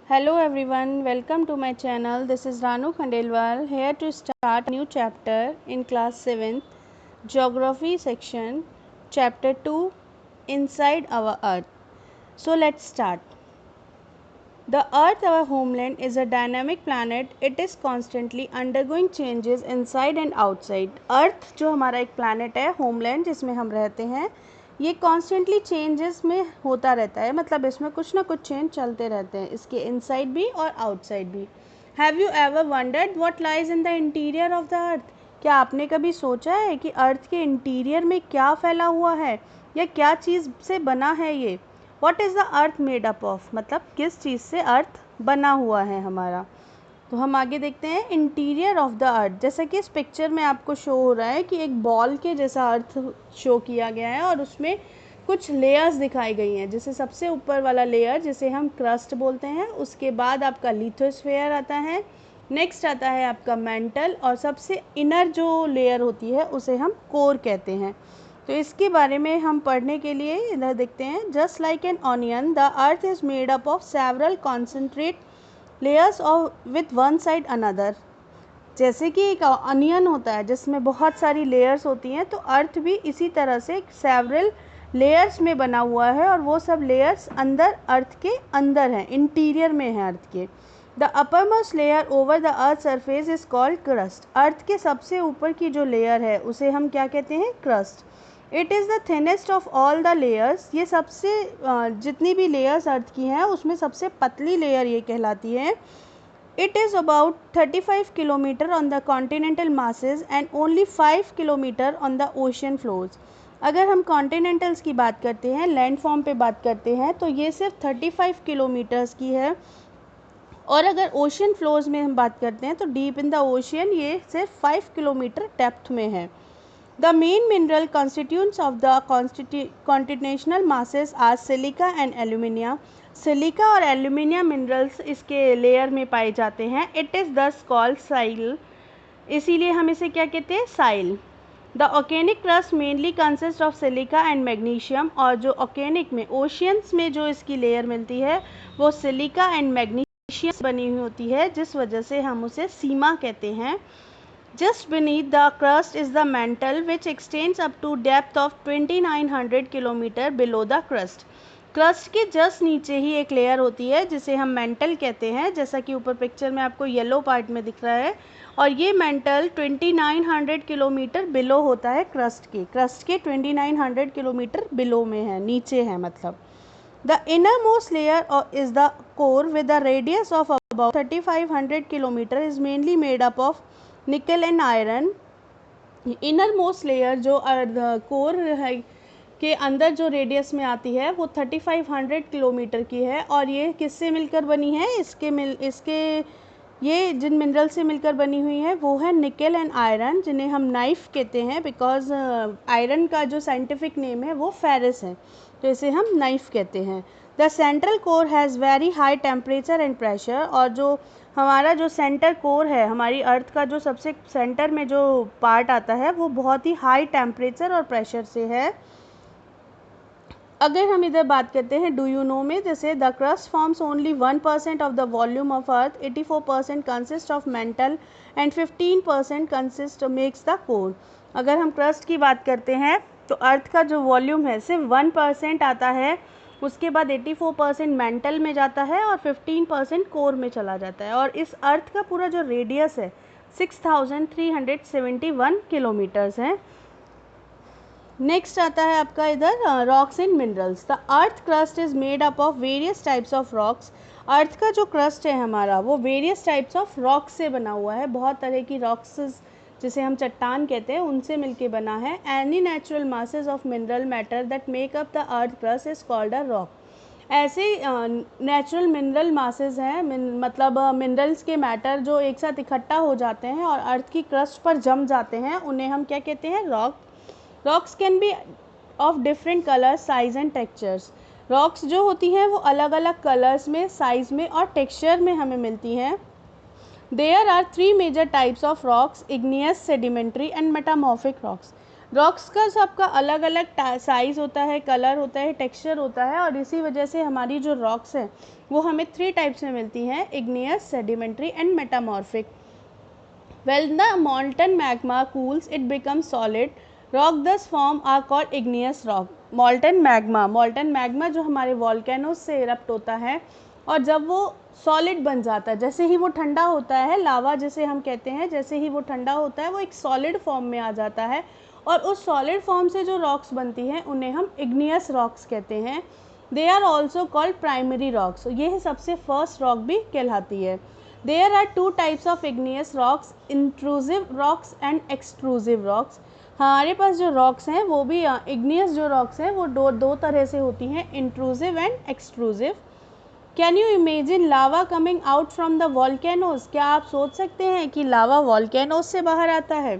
Hello everyone, welcome to my channel. This is Ranu Khandelwal here to start a new chapter in class 7th Geography section, chapter 2 Inside Our Earth. So let's start. The Earth, our homeland, is a dynamic planet. It is constantly undergoing changes inside and outside. Earth जो हमारा एक planet है, homeland जिसमें हम रहते हैं, ये constantly changes में होता रहता है, मतलब इसमें कुछ ना कुछ चेंज चलते रहते हैं, इसके इनसाइड भी और आउटसाइड भी. Have you ever wondered what lies in the interior of the अर्थ? क्या आपने कभी सोचा है कि अर्थ के इंटीरियर में क्या फैला हुआ है या क्या चीज़ से बना है ये? What is the earth made up of, मतलब किस चीज़ से अर्थ बना हुआ है हमारा. तो हम आगे देखते हैं इंटीरियर ऑफ द अर्थ. जैसा कि इस पिक्चर में आपको शो हो रहा है कि एक बॉल के जैसा अर्थ शो किया गया है और उसमें कुछ लेयर्स दिखाई गई हैं. जैसे सबसे ऊपर वाला लेयर जिसे हम क्रस्ट बोलते हैं, उसके बाद आपका लिथोस्फेयर आता है, नेक्स्ट आता है आपका मेंटल, और सबसे इनर जो लेयर होती है उसे हम कोर कहते हैं. तो इसके बारे में हम पढ़ने के लिए इधर देखते हैं. Just like an onion the earth is made up of several concentrate layers of with one side another. जैसे कि एक अनियन होता है जिसमें बहुत सारी लेयर्स होती हैं, तो अर्थ भी इसी तरह से सेवरल लेयर्स में बना हुआ है और वो सब लेयर्स अंदर अर्थ के अंदर हैं, इंटीरियर में है अर्थ के. The uppermost layer over the earth surface is called crust. Earth के सबसे ऊपर की जो लेयर है उसे हम क्या कहते हैं? Crust. It is the thinnest of all the layers. ये सबसे जितनी भी लेयर्स अर्थ की हैं उसमें सबसे पतली लेयर ये कहलाती है. It is about 35 kilometre on the continental masses and only 5 kilometre on the ocean floors. अगर हम कॉन्टिनेंटल्स की बात करते हैं, लैंड फॉर्म पे बात करते हैं, तो ये सिर्फ 35 किलोमीटर्स की है. और अगर ओशन फ्लोर्स में हम बात करते हैं तो डीप इन द ओशियन ये सिर्फ 5 किलोमीटर डेप्थ में है. The main mineral constituents of the continental masses are silica and alumina. Silica और एल्यूमिनिया मिनरल्स इसके लेयर में पाए जाते हैं. It is this called soil, इसीलिए हम इसे क्या कहते हैं? Soil. The oceanic crust mainly consist of silica and magnesium. और जो ओकेनिक में, ओशियंस में जो इसकी लेयर मिलती है वो सिलिका एंड मैग्नीशियम बनी हुई होती है, जिस वजह से हम उसे सीमा कहते हैं. Just beneath the crust is the mantle which extends up to depth of 2900 kilometre below the crust. Crust के जस्ट नीचे ही एक लेयर होती है जिसे हम मेंटल कहते हैं, जैसा कि ऊपर पिक्चर में आपको येलो पार्ट में दिख रहा है. और ये मेंटल 2900 किलोमीटर बिलो होता है क्रस्ट के 2900 किलोमीटर बिलो में है, नीचे है मतलब. The innermost layer is the core with a radius of about 3500 kilometer is mainly made up of निकल and iron. Inner most layer जो कोर है के अंदर जो रेडियस में आती है वो 3500 किलोमीटर की है. और ये किससे मिलकर बनी है? इसके ये जिन मिनरल से मिलकर बनी हुई है वो है निकल एंड आयरन, जिन्हें हम नाइफ कहते हैं, बिकॉज आयरन का जो साइंटिफिक नेम है वो फेरस है, तो इसे हम नाइफ कहते हैं. The central core has very high temperature and pressure. और जो हमारा जो सेंटर कोर है, हमारी अर्थ का जो सबसे सेंटर में जो पार्ट आता है वो बहुत ही हाई टेम्परेचर और प्रेशर से है. अगर हम इधर बात करते हैं डू यू नो में, जैसे the crust forms only 1% of the volume of earth, 84% consist of mental and 15% consist makes the core. अगर हम क्रस्ट की बात करते हैं तो अर्थ का जो वॉल्यूम है सिर्फ 1% आता है, उसके बाद 84% मेंटल में जाता है और 15% कोर में चला जाता है. और इस अर्थ का पूरा जो रेडियस है 6371 किलोमीटर्स है. नेक्स्ट आता है आपका इधर rocks and minerals. The earth crust is made up of various types of rocks. Earth का जो क्रस्ट है हमारा वो वेरियस टाइप्स ऑफ रॉक्स से बना हुआ है. बहुत तरह की रॉक्स जिसे हम चट्टान कहते हैं उनसे मिलके बना है. Any natural masses of mineral matter that make up the earth crust is called a rock. ऐसे नेचुरल मिनरल मासेस हैं, मतलब मिनरल्स के मैटर जो एक साथ इकट्ठा हो जाते हैं और अर्थ की क्रस्ट पर जम जाते हैं, उन्हें हम क्या कहते हैं? Rock. Rocks can be of different colours, size and textures. Rocks जो होती हैं वो अलग अलग कलर्स में, साइज़ में और टेक्सचर में हमें मिलती हैं. There are three major types of rocks: igneous, sedimentary and metamorphic rocks. Rocks का सबका अलग अलग साइज़ होता है, कलर होता है, टेक्सचर होता है, और इसी वजह से हमारी जो रॉक्स हैं वो हमें 3 टाइप्स में मिलती हैं, igneous, sedimentary and metamorphic. When the molten magma cools, it becomes solid. Rock thus form are called igneous rock. Molten magma जो हमारे वॉल्केनोज से इरप्ट होता है और जब वो सॉलिड बन जाता है, जैसे ही वो ठंडा होता है, लावा जिसे हम कहते हैं, जैसे ही वो ठंडा होता है वो एक सॉलिड फॉर्म में आ जाता है और उस सॉलिड फॉर्म से जो रॉक्स बनती हैं उन्हें हम इग्नियस रॉक्स कहते हैं। They are also called primary rocks, ये सबसे फर्स्ट रॉक भी कहलाती है। There are 2 types of igneous rocks, intrusive rocks and extrusive rocks. हमारे पास जो रॉक्स हैं वो भी इग्नियस जो रॉक्स हैं वो दो तरह से होती हैं, intrusive and extrusive. Can you imagine lava coming out from the volcanoes? क्या आप सोच सकते हैं कि लावा वॉल्केनोज से बाहर आता है?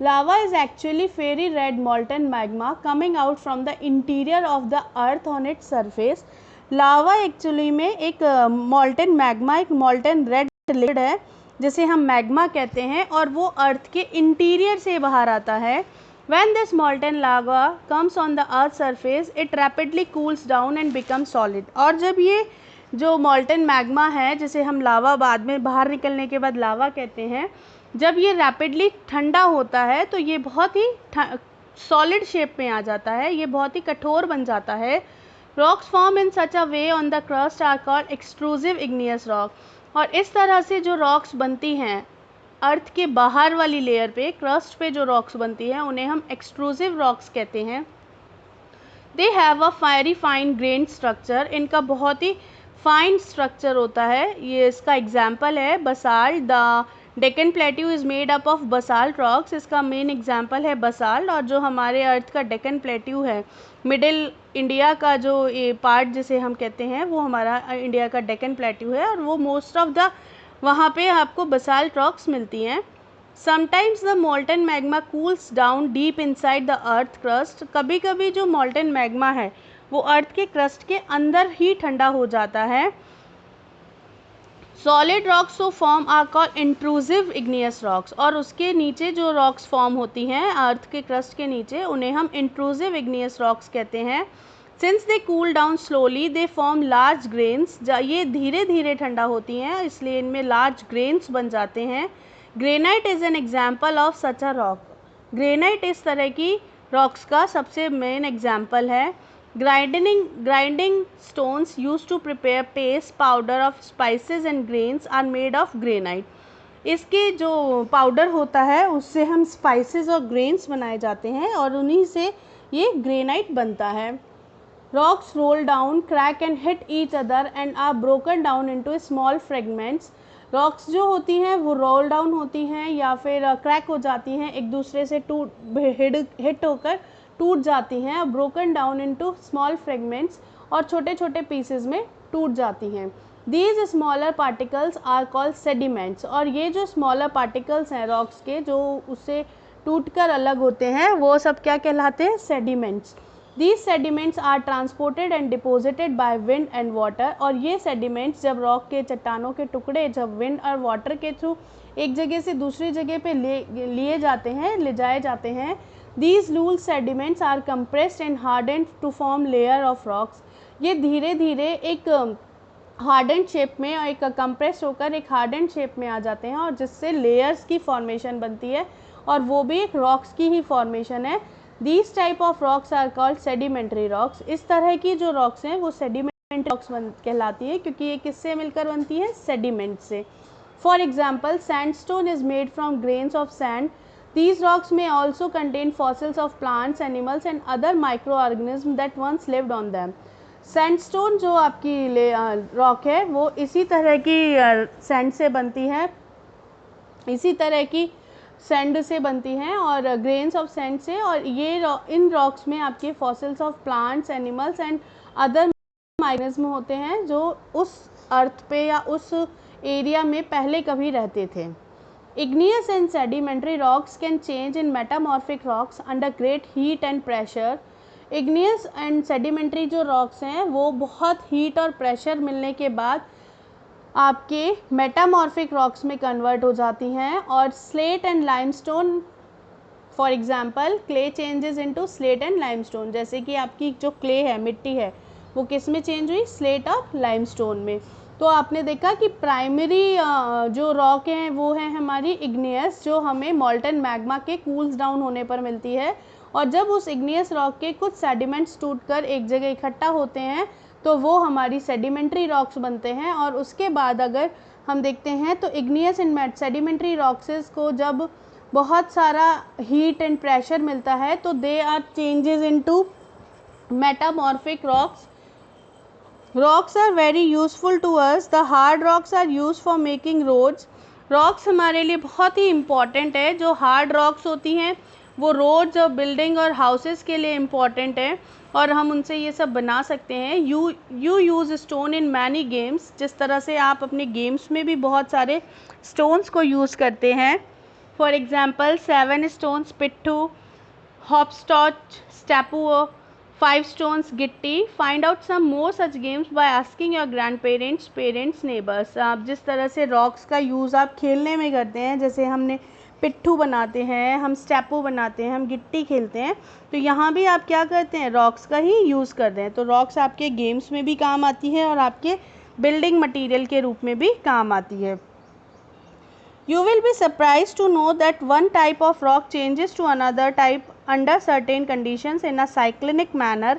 Lava is actually fiery red molten magma coming out from the interior of the earth on its surface. Lava actually में एक मॉल्टन मैग्मा, एक मॉल्टन रेड लिक्विड है जिसे हम मैग्मा कहते हैं और वो अर्थ के इंटीरियर से बाहर आता है। When this molten lava comes on the earth surface, it rapidly cools down and becomes solid. और जब ये जो मॉल्टन मैग्मा है जिसे हम लावा बाद में बाहर निकलने के बाद लावा कहते हैं, जब ये रैपिडली ठंडा होता है तो ये बहुत ही सॉलिड शेप में आ जाता है, ये बहुत ही कठोर बन जाता है। Rocks form in such a way on the crust are called extrusive igneous rock. और इस तरह से जो रॉक्स बनती हैं अर्थ के बाहर वाली लेयर पे, क्रस्ट पे जो रॉक्स बनती हैं उन्हें हम एक्सट्रूसिव रॉक्स कहते हैं। They have a very fine grain structure, इनका बहुत ही फाइन स्ट्रक्चर होता है। ये इसका एग्जाम्पल है basalt. The Deccan plateau is made up of basalt rocks, इसका मेन एग्जाम्पल है बसाल्ट। और जो हमारे अर्थ का डेक्कन प्लेट्यू है, मिडिल इंडिया का जो ये पार्ट जिसे हम कहते हैं वो हमारा इंडिया का डेक्कन प्लेट्यू है और वो मोस्ट ऑफ द वहाँ पे आपको बसाल्ट रॉक्स मिलती हैं। Sometimes the molten magma cools down deep inside the earth crust, कभी कभी जो मोल्टन मैग्मा है वो अर्थ के क्रस्ट के अंदर ही ठंडा हो जाता है। सॉलिड रॉक्स तो form are called intrusive igneous rocks, और उसके नीचे जो रॉक्स फॉर्म होती हैं अर्थ के क्रस्ट के नीचे उन्हें हम इंट्रूसिव इग्नियस रॉक्स कहते हैं। Since they cool down slowly they form large grains, ये धीरे धीरे ठंडा होती हैं इसलिए इनमें लार्ज ग्रेन्स बन जाते हैं। Granite is an example of such a rock, granite इस तरह की रॉक्स का सबसे मेन एग्जाम्पल है। Grinding stones used to prepare paste powder of spices and grains are made of granite. इसके जो पाउडर होता है उससे हम स्पाइसेस और ग्रेन्स बनाए जाते हैं और उन्हीं से ये ग्रेनाइट बनता है। Rocks roll down, crack and hit each other and are broken down into small fragments. Rocks जो होती हैं वो रोल डाउन होती हैं या फिर क्रैक हो जाती हैं, एक दूसरे से हिट होकर टूट जाती हैं, broken down into small fragments, और छोटे छोटे पीसेस में टूट जाती हैं। These smaller particles are called sediments, और ये जो स्मॉलर पार्टिकल्स हैं रॉक्स के जो उससे टूटकर अलग होते हैं वो सब क्या कहलाते हैं? Sediments. These sediments are transported and deposited by wind and water, और ये सेडिमेंट्स जब रॉक के चट्टानों के टुकड़े जब विंड और वाटर के थ्रू एक जगह से दूसरी जगह पे ले जाए जाते हैं, These loose sediments are compressed and hardened to form layer of rocks. ये धीरे धीरे एक हार्डेंड शेप में और एक कंप्रेस होकर एक हार्डेंड शेप में आ जाते हैं और जिससे लेयर्स की फॉर्मेशन बनती है और वो भी एक रॉक्स की ही फॉर्मेशन है। These type of rocks are called sedimentary rocks. इस तरह की जो रॉक्स हैं वो सेडिमेंट्री रॉक्स कहलाती है क्योंकि ये किससे मिलकर बनती है? सेडिमेंट से। For example sandstone is made from grains of sand. These rocks may also contain fossils of plants, animals and other microorganisms that once lived on them. Sandstone जो आपकी रॉक है वो इसी तरह की सैंड से बनती है, इसी तरह की सैंड से बनती हैं और ग्रेन्स ऑफ सैंड से, और ये इन रॉक्स में आपके fossils of plants, animals and other organism होते हैं जो उस अर्थ पे या उस एरिया में पहले कभी रहते थे। Igneous and sedimentary rocks can change in metamorphic rocks under great heat and pressure. Igneous and sedimentary जो rocks हैं वो बहुत heat और pressure मिलने के बाद आपके metamorphic rocks में convert हो जाती हैं, और slate and limestone for example clay changes into slate and limestone, जैसे कि आपकी जो क्ले है, मिट्टी है, वो किस में चेंज हुई, स्लेट और लाइमस्टोन में। तो आपने देखा कि प्राइमरी जो रॉक हैं वो है हमारी इग्नियस, जो हमें मॉल्टन मैग्मा के कूल्स डाउन होने पर मिलती है, और जब उस इग्नियस रॉक के कुछ सेडिमेंट्स टूटकर एक जगह इकट्ठा होते हैं तो वो हमारी सेडिमेंट्री रॉक्स बनते हैं। और उसके बाद अगर हम देखते हैं तो इग्नियस एंड सेडिमेंट्री रॉक्सेस को जब बहुत सारा हीट एंड प्रेशर मिलता है तो they are changes into metamorphic rocks. Rocks are very useful to us. The hard rocks are use for making roads. Rocks हमारे लिए बहुत ही इम्पॉर्टेंट है। जो हार्ड रॉक्स होती हैं वो रोड्स और बिल्डिंग और हाउसेस के लिए इम्पॉर्टेंट है और हम उनसे ये सब बना सकते हैं। You use stone in many games, जिस तरह से आप अपने गेम्स में भी बहुत सारे स्टोन्स को यूज़ करते हैं। For example 7 stones pitthu, hopscotch, stapu, 5 stones गिट्टी। Find out some more such games by asking your grandparents, parents, neighbours. आप जिस तरह से रॉक्स का यूज़ आप खेलने में करते हैं, जैसे हमने पिट्ठू बनाते हैं, हम स्टैपू बनाते हैं, हम गिट्टी खेलते हैं, तो यहाँ भी आप क्या करते हैं, रॉक्स का ही यूज़ करते हैं। तो रॉक्स आपके गेम्स में भी काम आती है और आपके बिल्डिंग मटीरियल के रूप में भी काम आती है। You will be surprised to know that one type of rock changes to another type under certain conditions in a cyclic manner.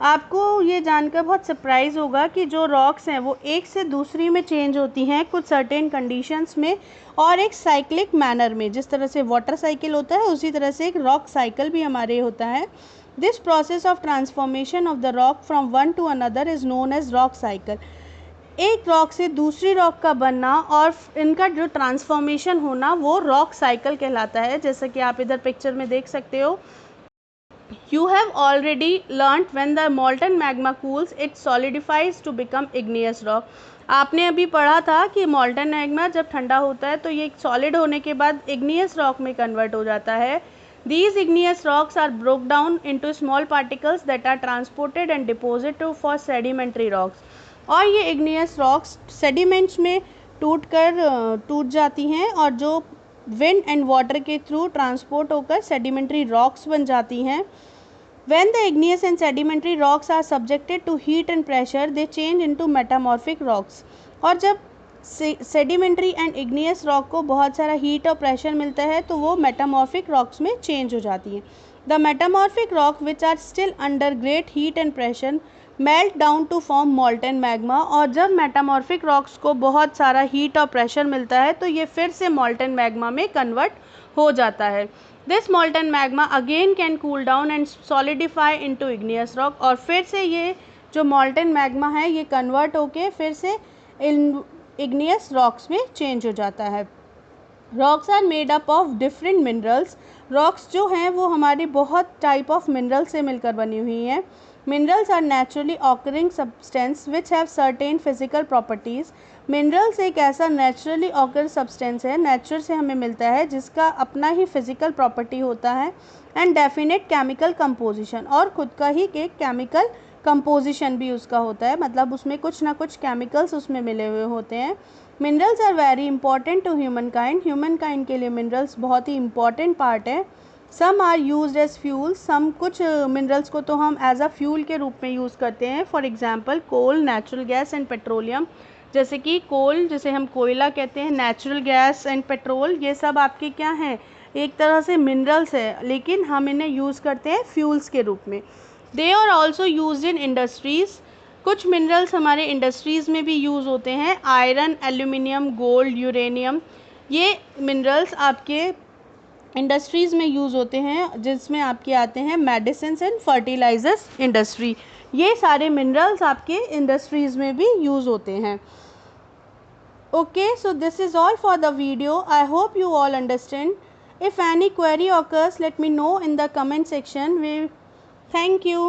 आपको ये जानकर बहुत सरप्राइज़ होगा कि जो रॉक्स हैं वो एक से दूसरी में चेंज होती हैं कुछ सर्टेन कंडीशंस में और एक साइक्लिक मैनर में। जिस तरह से वाटर साइकिल होता है उसी तरह से एक रॉक साइकिल भी हमारे होता है। This process of transformation of the rock from one to another is known as rock cycle. एक रॉक से दूसरी रॉक का बनना और इनका जो ट्रांसफॉर्मेशन होना वो रॉक साइकिल कहलाता है। जैसा कि आप इधर पिक्चर में देख सकते हो, you have already learn when the molten magma cools it solidifies to become igneous rock. आपने अभी पढ़ा था कि मॉल्टन मैग्मा जब ठंडा होता है तो ये सॉलिड होने के बाद इग्नियस रॉक में कन्वर्ट हो जाता है। These igneous rocks are broke down into small particles that are transported and deposited for sedimentary rocks. और ये इग्नियस रॉक्स सेडिमेंट्स में टूट जाती हैं और जो विंड एंड वाटर के थ्रू ट्रांसपोर्ट होकर सेडिमेंट्री रॉक्स बन जाती हैं। When the igneous and sedimentary rocks are subjected to heat and pressure, they change into metamorphic rocks. और जब सेडिमेंट्री एंड इग्नियस रॉक को बहुत सारा हीट और प्रेशर मिलता है तो वो मेटामॉर्फिक रॉक्स में चेंज हो जाती हैं। The metamorphic rock which are still under great heat and pressure melt down to form molten magma. और जब मेटामॉर्फिक रॉक्स को बहुत सारा हीट और प्रेशर मिलता है तो ये फिर से मॉल्टन मैग्मा में कन्वर्ट हो जाता है। This मॉल्टन magma again can cool down and solidify into igneous rock. और फिर से ये जो मॉल्टन मैग्मा है ये कन्वर्ट होके फिर से इग्नियस रॉक्स में चेंज हो जाता है। Rocks are made up of different minerals. Rocks जो हैं वो हमारी बहुत टाइप ऑफ मिनरल से मिलकर बनी हुई हैं। Minerals are naturally occurring substance which have certain physical properties. Minerals एक ऐसा नेचुरली ऑकर सब्सटेंस है, नेचर से हमें मिलता है, जिसका अपना ही फिजिकल प्रॉपर्टी होता है एंड डेफिनेट केमिकल कंपोजिशन, और ख़ुद का ही एक केमिकल कंपोजिशन भी उसका होता है, मतलब उसमें कुछ ना कुछ केमिकल्स उसमें मिले हुए होते हैं। Minerals are very important to human kind के लिए मिनरल्स बहुत ही इंपॉर्टेंट पार्ट है। Some are use as fuel. Some कुछ मिनरल्स को तो हम एज अ फ्यूल के रूप में यूज़ करते हैं। For example coal, natural gas and petroleum. जैसे कि कोल जिसे हम कोयला कहते हैं, नेचुरल गैस एंड पेट्रोल, ये सब आपके क्या हैं, एक तरह से मिनरल्स है, लेकिन हम इन्हें यूज़ करते हैं फ्यूल्स के रूप में। They are also use in industries. कुछ मिनरल्स हमारे इंडस्ट्रीज़ में भी यूज़ होते हैं। आयरन, एल्यूमिनियम, गोल्ड, यूरेनियम, ये मिनरल्स आपके इंडस्ट्रीज़ में यूज़ होते हैं, जिसमें आपके आते हैं मेडिसिन एंड फर्टिलाइजर्स इंडस्ट्री। ये सारे मिनरल्स आपके इंडस्ट्रीज़ में भी यूज़ होते हैं। Okay, so this is all for the video. I hope you all understand. If any query occurs, let me know in the comment section. Thank you.